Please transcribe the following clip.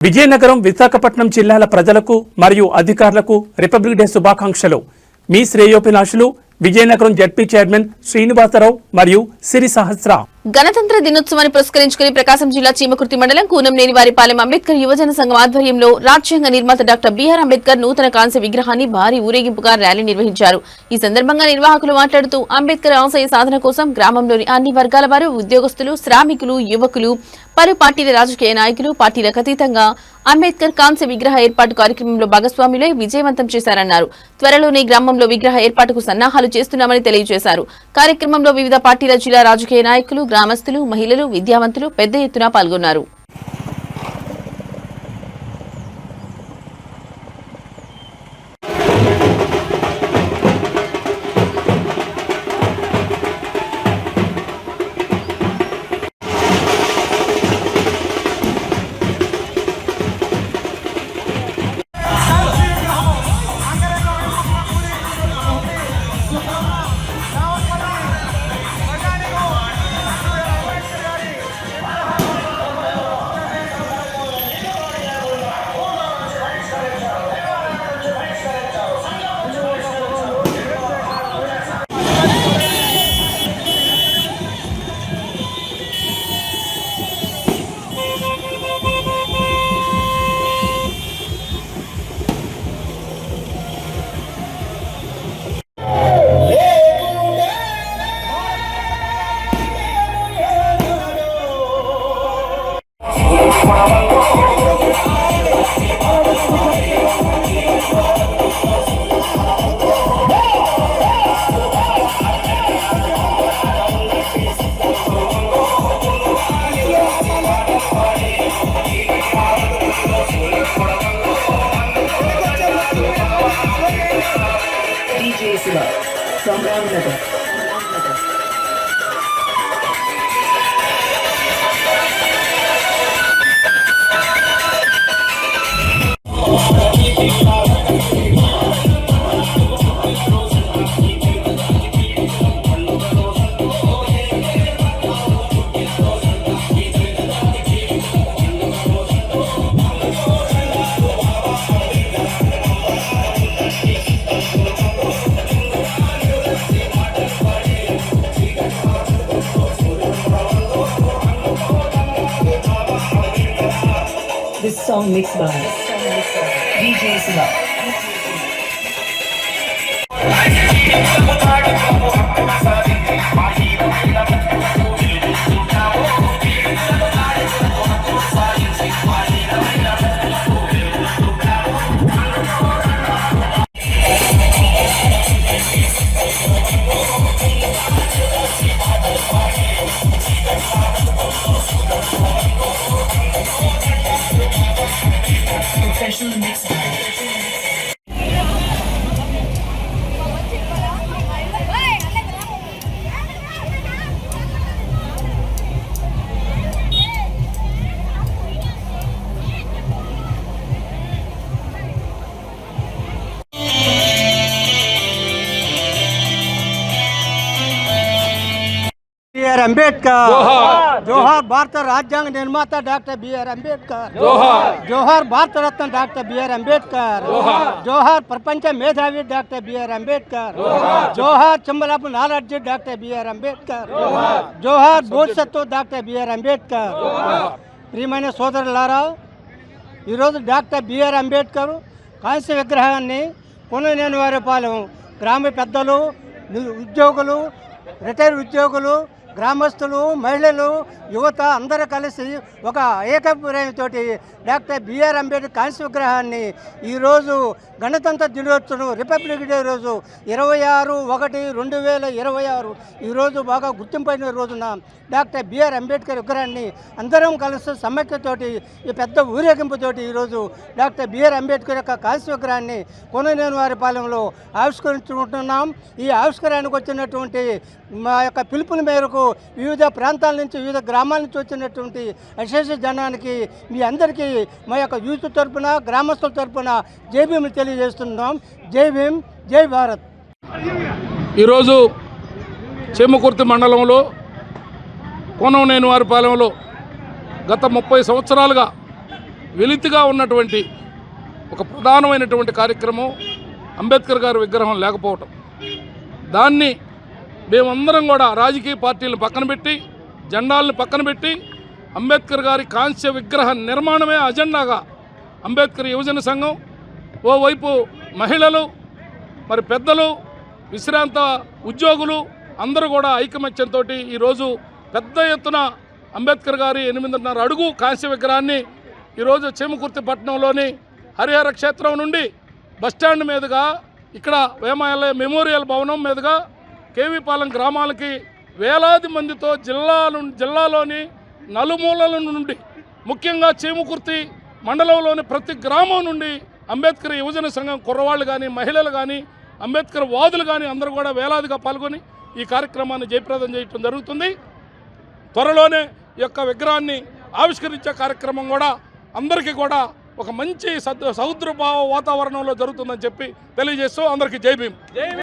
విజయనగరం, విశాఖపట్నం జిల్లాల ప్రజలకు మరియు అధికారులకు రిపబ్లిక్ డే శుభాకాంక్షలు. మీ శ్రేయోభిలాషులు విజయనగరం జడ్పీ చైర్మన్ శ్రీనివాసరావు మరియు సిరి సహస్ర. గణతంత్ర దినోత్సవాన్ని పురస్కరించుకుని ప్రకాశం జిల్లా చీమకుర్తి మండలం కూనంనేనివారిపాలెం అంబేద్కర్ యువజన సంఘం ఆధ్వర్యంలో రాజ్యాంగ నిర్మాత డాక్టర్ బిఆర్ అంబేద్కర్ నూతన కాంస్య విగ్రహాన్ని భారీ ఊరేగింపుగా ర్యాలీ నిర్వహించారు. ఈ సందర్భంగా నిర్వాహకులు మాట్లాడుతూ అంబేద్కర్ ఆశయ సాధన కోసం గ్రామంలోని అన్ని వర్గాల వారు, ఉద్యోగస్తులు, శ్రామికులు, యువకులు, పలు పార్టీల రాజకీయ నాయకులు, పార్టీలకు అతీతంగా అంబేద్కర్ కాంస్య విగ్రహ ఏర్పాటు కార్యక్రమంలో భాగస్వాములై విజయవంతం చేశారన్నారు. త్వరలోనే గ్రామంలో విగ్రహ ఏర్పాటుకు సన్నాహాలు చేస్తున్నామని తెలియజేశారు. కార్యక్రమంలో వివిధ పార్టీల జిల్లా రాజకీయ నాయకులు, గ్రామస్తులు, మహిళలు, విద్యావంతులు పెద్ద ఎత్తున పాల్గొన్నారు. This song mixed by DJ Siva. Professional mix by BR Ambedkar. జోహార్ భారత రాజ్యాంగ నిర్మాత డాక్టర్ బిఆర్ అంబేద్కర్. జోహార్ భారత రత్న డాక్టర్ బిఆర్ అంబేద్కర్. జోహార్ ప్రపంచ మేధావి డాక్టర్ బిఆర్ అంబేద్కర్. జోహార్ symbol of knowledge doctor BR Ambedkar. జోహార్ బోధిసత్వ డాక్టర్ బిఆర్ అంబేద్కర్. ప్రియమైన సోదరులారా, ఈరోజు డాక్టర్ బిఆర్ అంబేద్కర్ కాంస్య విగ్రహాన్ని కూనంనేనివారిపాలెం గ్రామ పెద్దలు, ఉద్యోగులు, రిటైర్డ్ ఉద్యోగులు, గ్రామస్తులు, మహిళలు, యువత అందరూ కలిసి ఒక ఏకాభిప్రాయంతో డాక్టర్ బిఆర్ అంబేద్కర్ కాంస్య విగ్రహాన్ని ఈరోజు గణతంత్ర దినోత్సవం రిపబ్లిక్ డే రోజు 26/1/2026 ఈరోజు బాగా గుర్తింపైన రోజున డాక్టర్ బిఆర్ అంబేద్కర్ విగ్రహాన్ని అందరం కలిసి సమైక్యతోటి ఈ పెద్ద ఊరేగింపుతోటి ఈరోజు డాక్టర్ బిఆర్ అంబేద్కర్ యొక్క కాంస్య విగ్రహాన్ని కూనంనేనివారిపాలెంలో ఆవిష్కరించుకుంటున్నాం. ఈ ఆవిష్కరణకు వచ్చినటువంటి మా యొక్క పిలుపుల మేరకు వివిధ ప్రాంతాల నుంచి, వివిధ గ్రామాల నుంచి వచ్చినటువంటి అశేష జనానికి మీ అందరికీ మా యొక్క యూత్ తరపున, గ్రామస్తుల తరపున జై భీమ్ తెలియజేస్తున్నాం. జై భీమ్, జై భారత్. ఈరోజు చీమకుర్తి మండలంలో కూనంనేనివారిపాలెంలో గత 30 సంవత్సరాలుగా వెలితిగా ఉన్నటువంటి ఒక ప్రధానమైనటువంటి కార్యక్రమం అంబేద్కర్ గారి విగ్రహం లేకపోవటం. దాన్ని మేమందరం కూడా రాజకీయ పార్టీలను పక్కన పెట్టి, జెండాలను పక్కన పెట్టి, అంబేద్కర్ గారి కాంస్య విగ్రహ నిర్మాణమే అజెండాగా అంబేద్కర్ యువజన సంఘం, ఓవైపు మహిళలు, మరి పెద్దలు, విశ్రాంత ఉద్యోగులు అందరూ కూడా ఐకమత్యంతో ఈరోజు పెద్ద ఎత్తున అంబేద్కర్ గారి 8.5 అడుగు కాంస్య విగ్రహాన్ని ఈరోజు చీమకుర్తి పట్టణంలోని హరిహర క్షేత్రం నుండి బస్టాండ్ మీదుగా ఇక్కడ వేమాలయ మెమోరియల్ భవనం మీదుగా కేవీపాలెం గ్రామాలకి వేలాది మందితో జిల్లాలోని నలుమూలల నుండి, ముఖ్యంగా చీమకుర్తి మండలంలోని ప్రతి గ్రామం నుండి అంబేద్కర్ యువజన సంఘం కుర్రవాళ్ళు కానీ, మహిళలు కానీ, అంబేద్కర్ వాదులు కానీ అందరూ కూడా వేలాదిగా పాల్గొని ఈ కార్యక్రమాన్ని జయప్రదం చేయడం జరుగుతుంది. త్వరలోనే ఈ యొక్క విగ్రహాన్ని ఆవిష్కరించే కార్యక్రమం కూడా అందరికీ కూడా ఒక మంచి సౌద్రభావ వాతావరణంలో జరుగుతుందని చెప్పి తెలియజేస్తూ అందరికీ జై భీమ్.